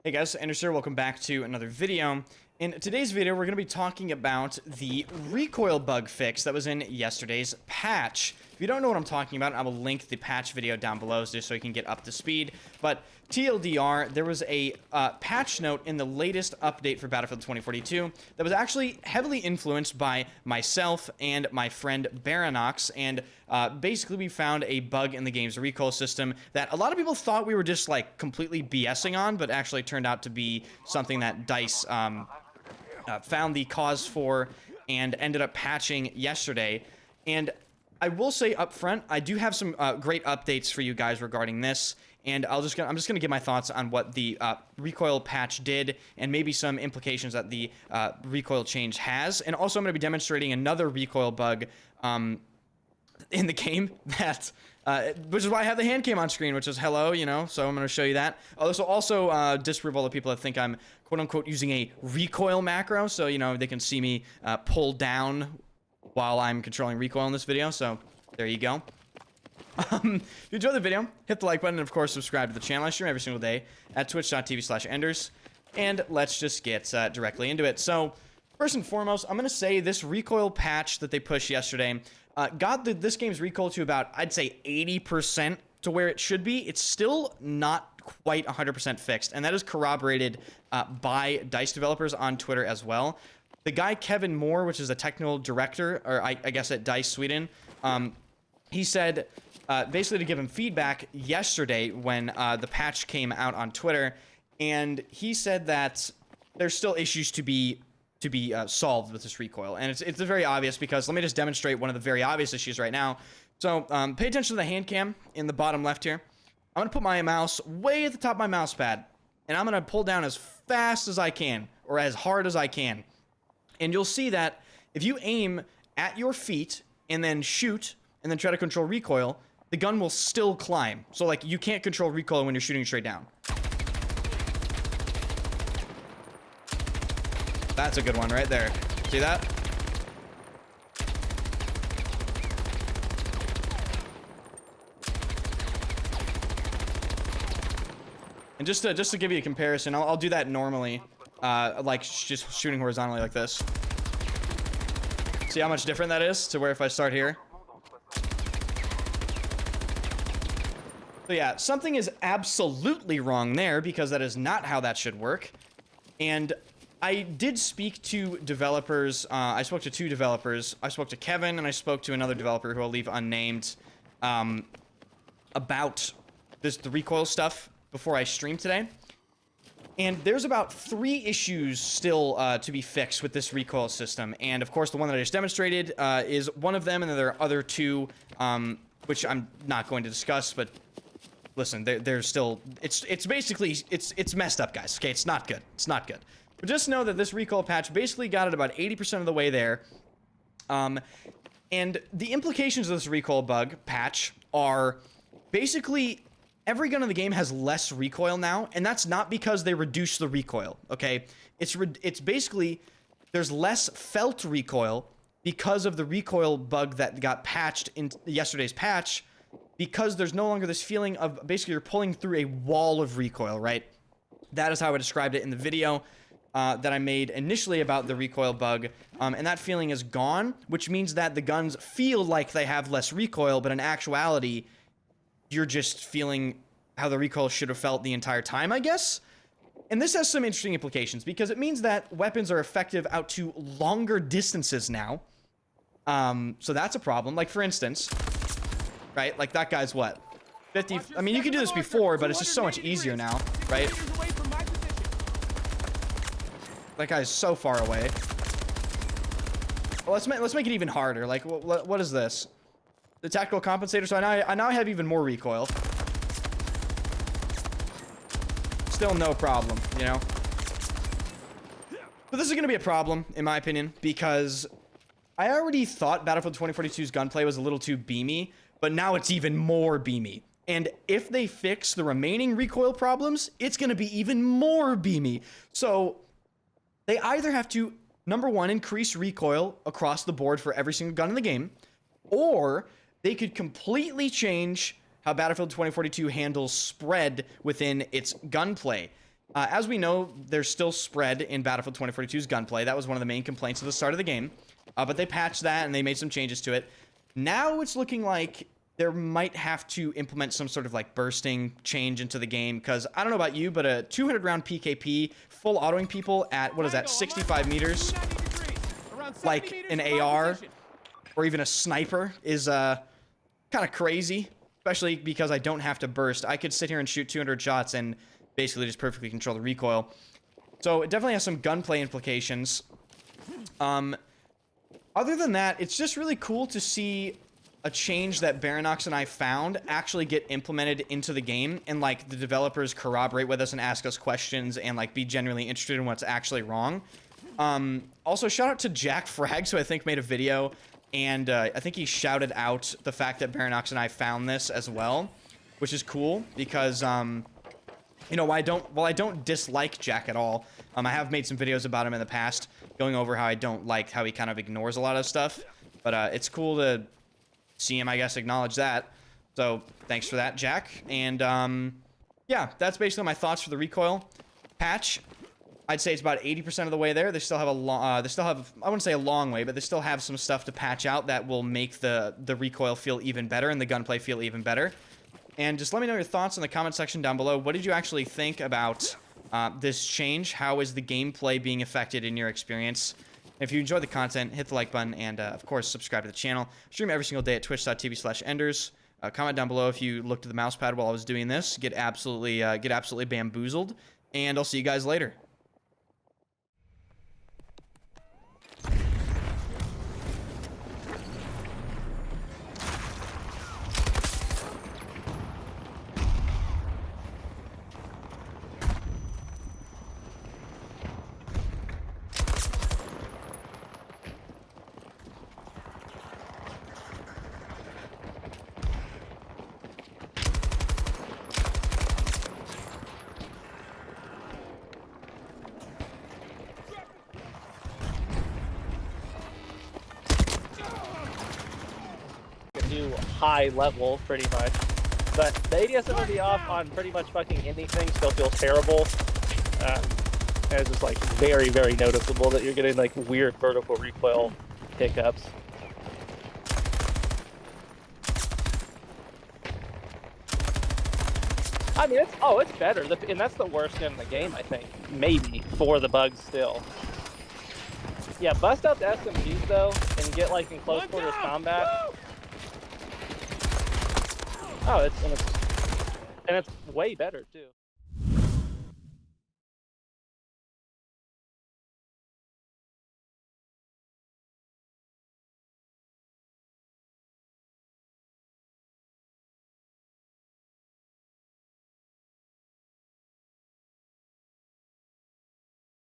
Hey guys, Anders here. Welcome back to another video. In today's video, we're going to be talking about the recoil bug fix that was in yesterday's patch. If you don't know what I'm talking about, I will link the patch video down below just so you can get up to speed. But TLDR, there was a patch note in the latest update for Battlefield 2042 that was actually heavily influenced by myself and my friend Beyerdynamic, and basically we found a bug in the game's recoil system that a lot of people thought we were just like completely BSing on, but actually turned out to be something that DICE found the cause for and ended up patching yesterday. And I will say up front, I do have some great updates for you guys regarding this, and I'm just gonna give my thoughts on what the recoil patch did and maybe some implications that the recoil change has. And also I'm gonna be demonstrating another recoil bug in the game that which is why I have the hand cam on screen, which is hello, you know, so I'm going to show you that. This will also disprove all the people that think I'm quote-unquote using a recoil macro, so, you know, they can see me pull down while I'm controlling recoil in this video, so there you go. If you enjoyed the video, hit the like button, and of course subscribe to the channel. I stream every single day at twitch.tv/enders, and let's just get directly into it. So first and foremost, I'm going to say this recoil patch that they pushed yesterday got this game's recoil to about, I'd say, 80% to where it should be. It's still not quite 100% fixed, and that is corroborated by DICE developers on Twitter as well. The guy Kevin Moore, which is a technical director, or I guess at DICE Sweden, he said basically to give him feedback yesterday when the patch came out on Twitter, and he said that there's still issues to be solved with this recoil, and it's very obvious because let me just demonstrate one of the very obvious issues right now. So pay attention to the hand cam in the bottom left here. I'm gonna put my mouse way at the top of my mouse pad, and I'm gonna pull down as fast as I can or as hard as I can, and you'll see that if you aim at your feet and then shoot and then try to control recoil, the gun will still climb. So like you can't control recoil when you're shooting straight down. That's a good one right there. See that? And just to give you a comparison, I'll do that normally, like just shooting horizontally like this. See how much different that is to where if I start here. So yeah, something is absolutely wrong there because that is not how that should work. And I did speak to developers. I spoke to two developers. I spoke to Kevin and I spoke to another developer who I'll leave unnamed about the recoil stuff before I streamed today. And there's about 3 issues still to be fixed with this recoil system. And of course, the one that I just demonstrated is one of them. And then there are other 2, which I'm not going to discuss. But listen, there's still, it's basically, it's messed up, guys. Okay, it's not good. It's not good. But just know that this recoil patch basically got it about 80% of the way there. And the implications of this recoil bug patch are basically every gun in the game has less recoil now, and that's not because they reduced the recoil, okay? It's basically there's less felt recoil because of the recoil bug that got patched in yesterday's patch, because there's no longer this feeling of basically you're pulling through a wall of recoil, right? That is how I described it in the video that I made initially about the recoil bug, and that feeling is gone, which means that the guns feel like they have less recoil, but in actuality, you're just feeling how the recoil should have felt the entire time, I guess. And this has some interesting implications, because it means that weapons are effective out to longer distances now. So that's a problem. Like, for instance, right, like that guy's what? 50, I mean, you could do this before, but it's just so much easier now, right? That guy's so far away. Well, let's make it even harder. Like, what is this? The tactical compensator. So I now have even more recoil. Still no problem, you know. But this is going to be a problem, in my opinion, because I already thought Battlefield 2042's gunplay was a little too beamy, but now it's even more beamy. And if they fix the remaining recoil problems, it's going to be even more beamy. So they either have to, number one, increase recoil across the board for every single gun in the game, or they could completely change how Battlefield 2042 handles spread within its gunplay. As we know, there's still spread in Battlefield 2042's gunplay. That was one of the main complaints at the start of the game. But they patched that and they made some changes to it. Now it's looking like there might have to implement some sort of like bursting change into the game, because I don't know about you, but a 200 round PKP full autoing people at, what is that, 65 meters, like an AR or even a sniper is kind of crazy, especially because I don't have to burst. I could sit here and shoot 200 shots and basically just perfectly control the recoil. So it definitely has some gunplay implications. Other than that, it's just really cool to see a change that Baranox and I found actually get implemented into the game, and like the developers corroborate with us and ask us questions and like be genuinely interested in what's actually wrong. Also, shout out to Jack Frags, who I think made a video, and I think he shouted out the fact that Baranox and I found this as well, which is cool because you know, while I don't dislike Jack at all, I have made some videos about him in the past, going over how I don't like how he kind of ignores a lot of stuff, but it's cool to see him, I guess, acknowledge that. So thanks for that, Jack. And yeah, that's basically my thoughts for the recoil patch. I'd say it's about 80% of the way there. They still have I wouldn't say a long way, but they still have some stuff to patch out that will make the recoil feel even better and the gunplay feel even better. And just let me know your thoughts in the comment section down below. What did you actually think about this change? How is the gameplay being affected in your experience? If you enjoyed the content, hit the like button and, of course, subscribe to the channel. I stream every single day at twitch.tv/enders. Comment down below if you looked at the mouse pad while I was doing this. Get absolutely bamboozled. And I'll see you guys later. Do high level pretty much, but the ADS will be off on pretty much fucking anything still feels terrible. And it's just like very noticeable that you're getting like weird vertical recoil hiccups. I mean, it's better, and that's the worst gun in the game, I think, maybe, for the bugs still. Yeah, bust out the SMGs though and get like in close quarters combat. Oh, it's way better too.